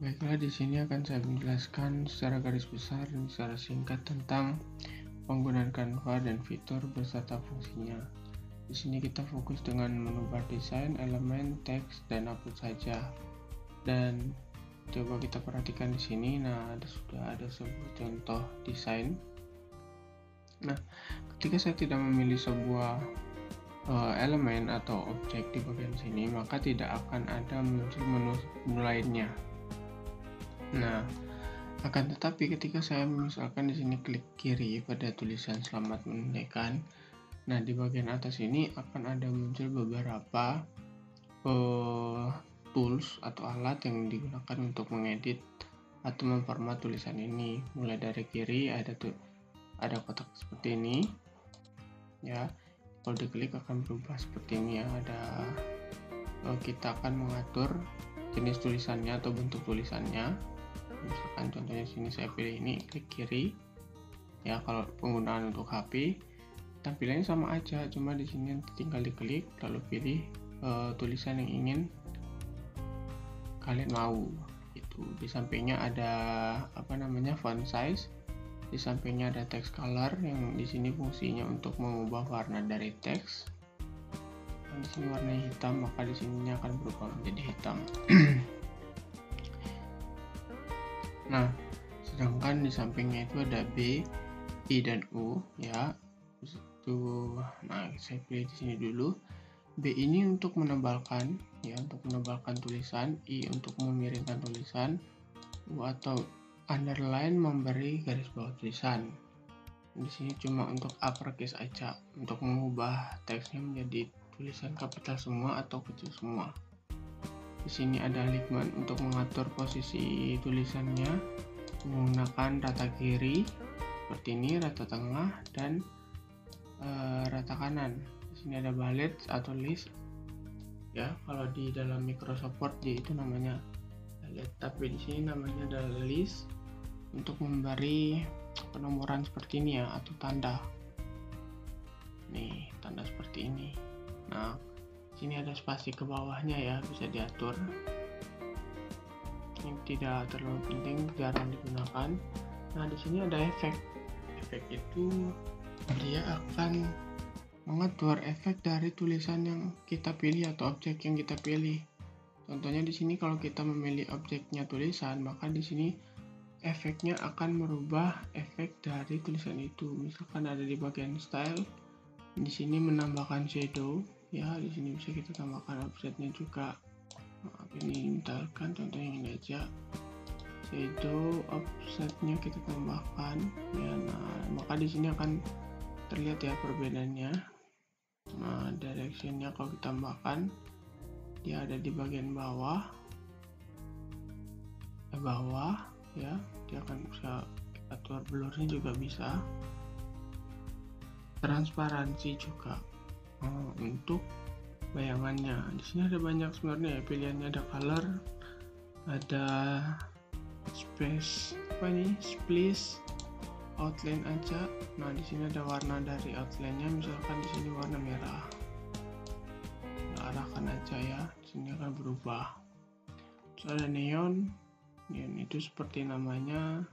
Baiklah, di sini akan saya menjelaskan secara garis besar dan secara singkat tentang penggunaan Canva dan fitur beserta fungsinya. Di sini kita fokus dengan menu bar desain, elemen, teks, dan upload saja. Dan coba kita perhatikan di sini. Nah, sudah ada sebuah contoh desain. Nah, ketika saya tidak memilih sebuah elemen atau objek di bagian sini, maka tidak akan ada muncul menu lainnya. Nah, akan tetapi ketika saya misalkan di sini klik kiri pada tulisan selamat menunaikan, nah di bagian atas ini akan ada muncul beberapa tools atau alat yang digunakan untuk mengedit atau memformat tulisan ini. Mulai dari kiri ada kotak seperti ini, ya. Kalau diklik akan berubah seperti ini ya. Kita akan mengatur jenis tulisannya atau bentuk tulisannya. Misalkan contohnya sini saya pilih ini, klik kiri ya. Kalau penggunaan untuk HP tampilannya sama aja, cuma di sini tinggal diklik lalu pilih tulisan yang ingin kalian mau. Itu di sampingnya ada font size, di sampingnya ada text color yang di sini fungsinya untuk mengubah warna dari teks. Di sini warnanya hitam, maka di sininya akan berubah menjadi hitam. Nah, sedangkan di sampingnya itu ada B, I, dan U ya. Nah, saya pilih di sini dulu. B ini untuk menebalkan ya, untuk menebalkan tulisan, I untuk memiringkan tulisan, U atau underline memberi garis bawah tulisan. Di sini cuma untuk uppercase aja, untuk mengubah teksnya menjadi tulisan kapital semua atau kecil semua. Di sini ada alignment untuk mengatur posisi tulisannya menggunakan rata kiri seperti ini, rata tengah, dan rata kanan. Di sini ada bullet atau list ya. Kalau di dalam Microsoft Word itu namanya bullet, tapi di sini namanya adalah list untuk memberi penomoran seperti ini ya, atau tanda. Nih, tanda seperti ini. Nah, sini ada spasi ke bawahnya ya, bisa diatur. Ini tidak terlalu penting, jarang digunakan. Nah, di sini ada efek. Efek itu dia akan mengatur efek dari tulisan yang kita pilih atau objek yang kita pilih. Contohnya di sini kalau kita memilih objeknya tulisan, maka di sini efeknya akan merubah efek dari tulisan itu. Misalkan ada di bagian style, di sini menambahkan shadow ya. Di sini bisa kita tambahkan offsetnya juga. Nah, ini misalkan contohnya ini aja, shadow offsetnya kita tambahkan ya. Nah, maka di sini akan terlihat ya perbedaannya. Nah, directionnya kalau kita tambahkan, dia ada di bagian bawah ya. Dia akan bisa kita atur blurnya juga bisa, transparansi juga. Untuk bayangannya di sini ada banyak sebenarnya ya pilihannya. Ada color, ada space, splice, outline aja. Nah, di sini ada warna dari outline-nya, misalkan di sini warna merah. Nah, arahkan aja ya, di sini akan berubah. Terus ada neon itu seperti namanya,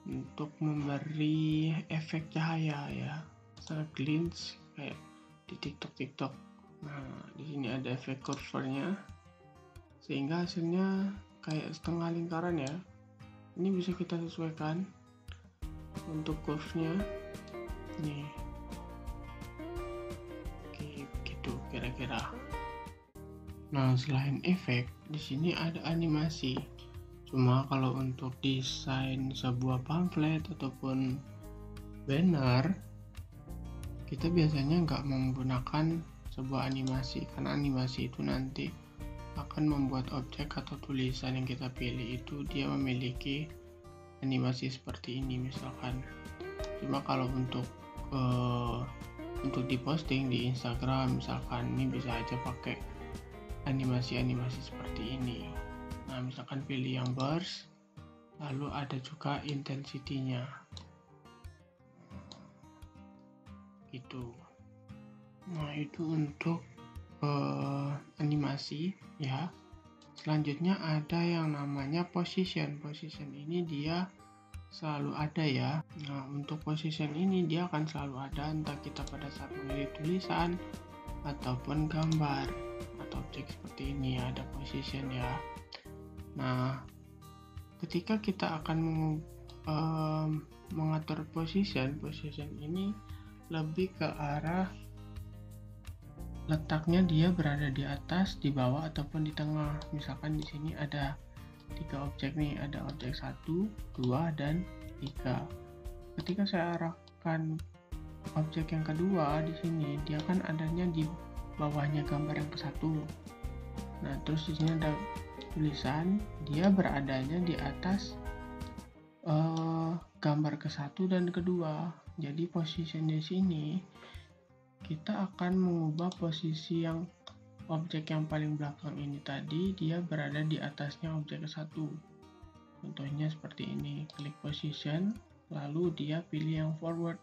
untuk memberi efek cahaya ya, sangat glitch kayak di TikTok. Nah, di sini ada efek curve-nya sehingga hasilnya kayak setengah lingkaran ya. Ini bisa kita sesuaikan untuk curve-nya nih. Oke, begitu kira-kira. Nah, selain efek, di sini ada animasi. Cuma kalau untuk desain sebuah pamflet ataupun banner, kita biasanya nggak menggunakan sebuah animasi, karena animasi itu nanti akan membuat objek atau tulisan yang kita pilih itu dia memiliki animasi seperti ini misalkan. Cuma kalau untuk diposting di Instagram misalkan, ini bisa aja pakai animasi seperti ini. Nah, misalkan pilih yang burst, lalu ada juga intensity-nya gitu. Nah, itu untuk animasi ya. Selanjutnya ada yang namanya position. Position ini dia selalu ada ya. Nah, untuk position ini dia akan selalu ada entah kita pada saat memilih tulisan ataupun gambar atau objek seperti ini, ada position ya. Nah, ketika kita akan mengatur position ini lebih ke arah letaknya, dia berada di atas, di bawah ataupun di tengah. Misalkan di sini ada 3 objek nih, ada objek 1, 2, dan 3. Ketika saya arahkan objek yang kedua di sini, dia kan adanya di bawahnya gambar yang ke-1. Nah, terus di sini ada tulisan, dia beradanya di atas gambar ke-1 dan kedua. Jadi position di sini kita akan mengubah posisi yang objek yang paling belakang ini tadi, dia berada di atasnya objek ke-1. Contohnya seperti ini, klik position, lalu dia pilih yang forward,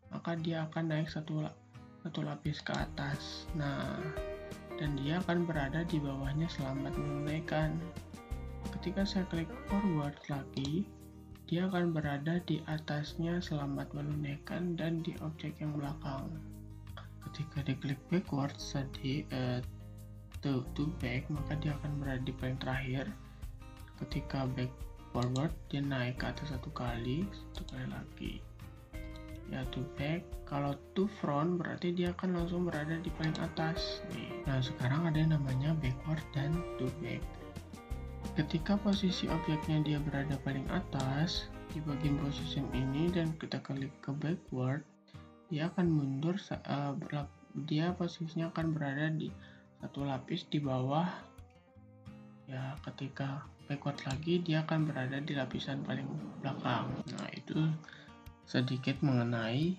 maka dia akan naik satu lapis ke atas. Nah, dan dia akan berada di bawahnya selamat menunaikan. Ketika saya klik forward lagi, dia akan berada di atasnya selamat menunaikan dan di objek yang belakang. Ketika diklik backwards tadi to back, maka dia akan berada di paling terakhir. Ketika back forward, dia naik ke atas satu kali lagi ya, to back. Kalau to front berarti dia akan langsung berada di paling atas nih. Nah, sekarang ada yang namanya backward dan to back. Ketika posisi objeknya dia berada paling atas di bagian position ini dan kita klik ke backward, dia akan mundur, dia posisinya akan berada di satu lapis di bawah ya. Ketika backward lagi, dia akan berada di lapisan paling belakang. Nah, itu sedikit mengenai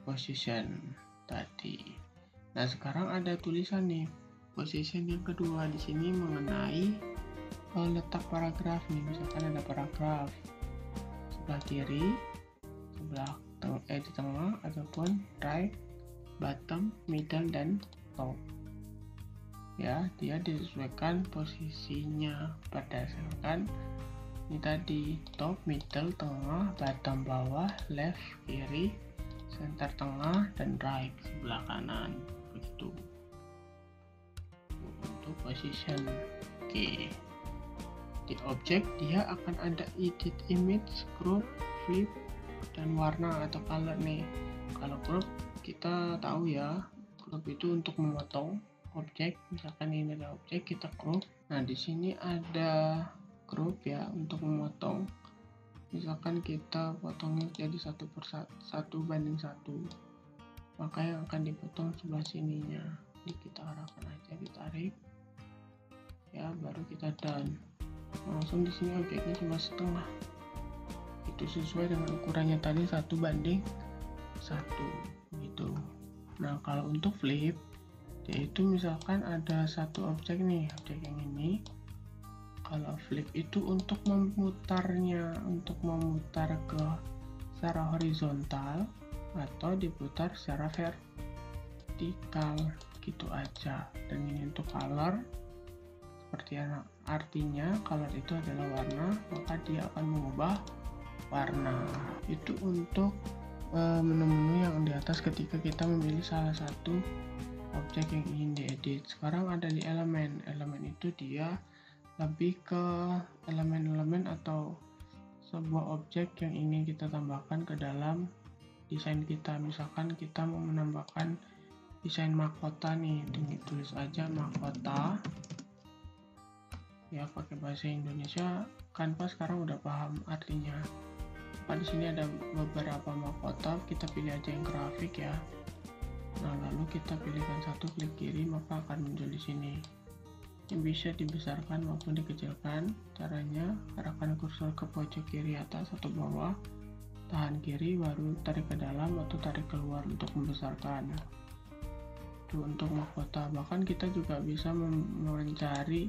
position tadi. Nah, sekarang ada tulisan nih, position yang kedua di sini mengenai letak paragraf nih. Misalkan ada paragraf sebelah kiri, di tengah, ataupun right, bottom, middle, dan top ya. Dia disesuaikan posisinya berdasarkan ini tadi, top, middle, tengah, bottom, bawah, left, kiri, center, tengah, dan right, sebelah kanan, begitu untuk position. Oke, di objek dia akan ada edit image, group, flip, dan warna atau color nih. Kalau group kita tahu ya, group itu untuk memotong objek. Misalkan ini ada objek, kita group. Nah, di sini ada group ya untuk memotong. Misalkan kita potongnya jadi 1/1, maka yang akan dipotong sebelah sininya. Jadi kita arahkan aja, ditarik ya, baru kita done. Langsung di sini objeknya cuma setengah. Itu sesuai dengan ukurannya tadi 1/1 gitu. Nah, kalau untuk flip, yaitu misalkan ada satu objek nih, objek yang ini. Kalau flip itu untuk memutarnya, untuk memutar ke secara horizontal atau diputar secara vertikal gitu aja. Dan ini untuk color, seperti artinya color itu adalah warna, maka dia akan mengubah warna. Itu untuk menu-menu yang di atas ketika kita memilih salah satu objek yang ingin diedit. Sekarang ada di elemen. Elemen itu dia lebih ke elemen-elemen atau sebuah objek yang ingin kita tambahkan ke dalam desain kita. Misalkan kita mau menambahkan desain mahkota nih, tinggal tulis aja mahkota ya, pakai bahasa Indonesia. Canva sekarang udah paham artinya. Di sini ada beberapa mahkota, kita pilih aja yang grafik ya. Nah, lalu kita pilihkan satu, klik kiri, maka akan muncul di sini. Yang bisa dibesarkan maupun dikecilkan. Caranya, arahkan kursor ke pojok kiri atas atau bawah, tahan kiri, baru tarik ke dalam atau tarik keluar untuk membesarkan. Itu untuk mahkota. Bahkan kita juga bisa mencari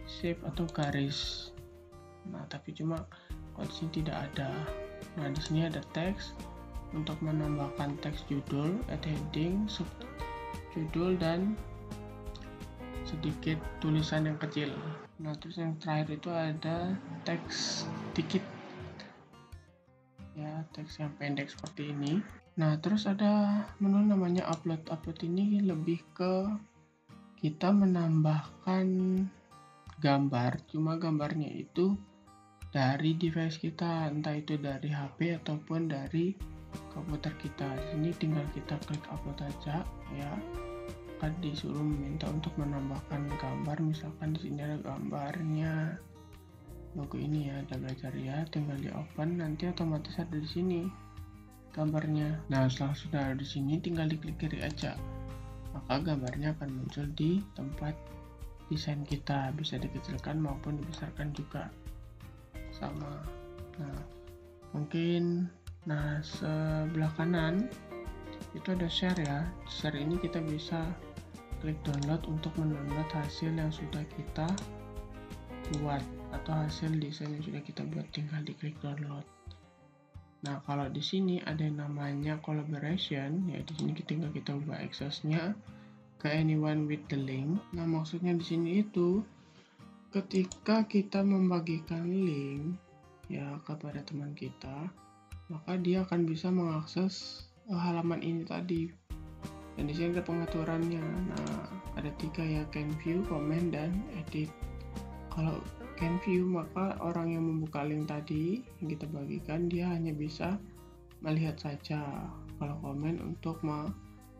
shape atau garis. Nah, tapi cuma kalau di sini tidak ada. Nah, di sini ada teks untuk menambahkan teks judul, add heading, subjudul, dan sedikit tulisan yang kecil. Nah, terus yang terakhir itu ada teks dikit, ya, teks yang pendek seperti ini. Nah, terus ada menu namanya upload. Upload ini lebih ke kita menambahkan gambar, cuma gambarnya itu dari device kita, entah itu dari HP ataupun dari komputer kita. Di sini tinggal kita klik upload aja, ya. Akan disuruh meminta untuk menambahkan gambar, misalkan di sini ada gambarnya logo ini, ya, ada belajar, ya, tinggal di open, nanti otomatis ada di sini gambarnya. Nah, setelah sudah ada di sini tinggal diklik kiri aja, maka gambarnya akan muncul di tempat desain kita, bisa dikecilkan maupun dibesarkan juga sama. Nah, mungkin sebelah kanan itu ada share, ya. Share ini kita bisa klik download untuk mendownload hasil yang sudah kita buat atau hasil desain yang sudah kita buat, tinggal diklik download. Nah, kalau di sini ada yang namanya collaboration, ya, di sini tinggal kita ubah access-nya ke anyone with the link. Nah, maksudnya di sini itu ketika kita membagikan link, ya, kepada teman kita, maka dia akan bisa mengakses halaman ini tadi. Dan di sini ada pengaturannya. Nah, ada 3, ya, can view, comment, dan edit. Kalau can view, maka orang yang membuka link tadi yang kita bagikan, dia hanya bisa melihat saja. Kalau komen, untuk mau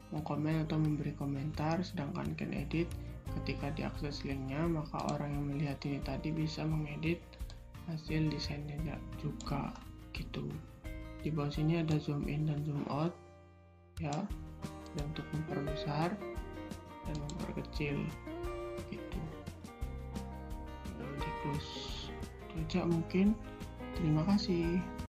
komen atau memberi komentar. Sedangkan can edit, ketika diakses linknya, maka orang yang melihat ini tadi bisa mengedit hasil desainnya juga, gitu. Di bawah sini ada zoom in dan zoom out, ya, dan untuk memperbesar dan memperkecil, gitu. Di close itu aja mungkin. Terima kasih.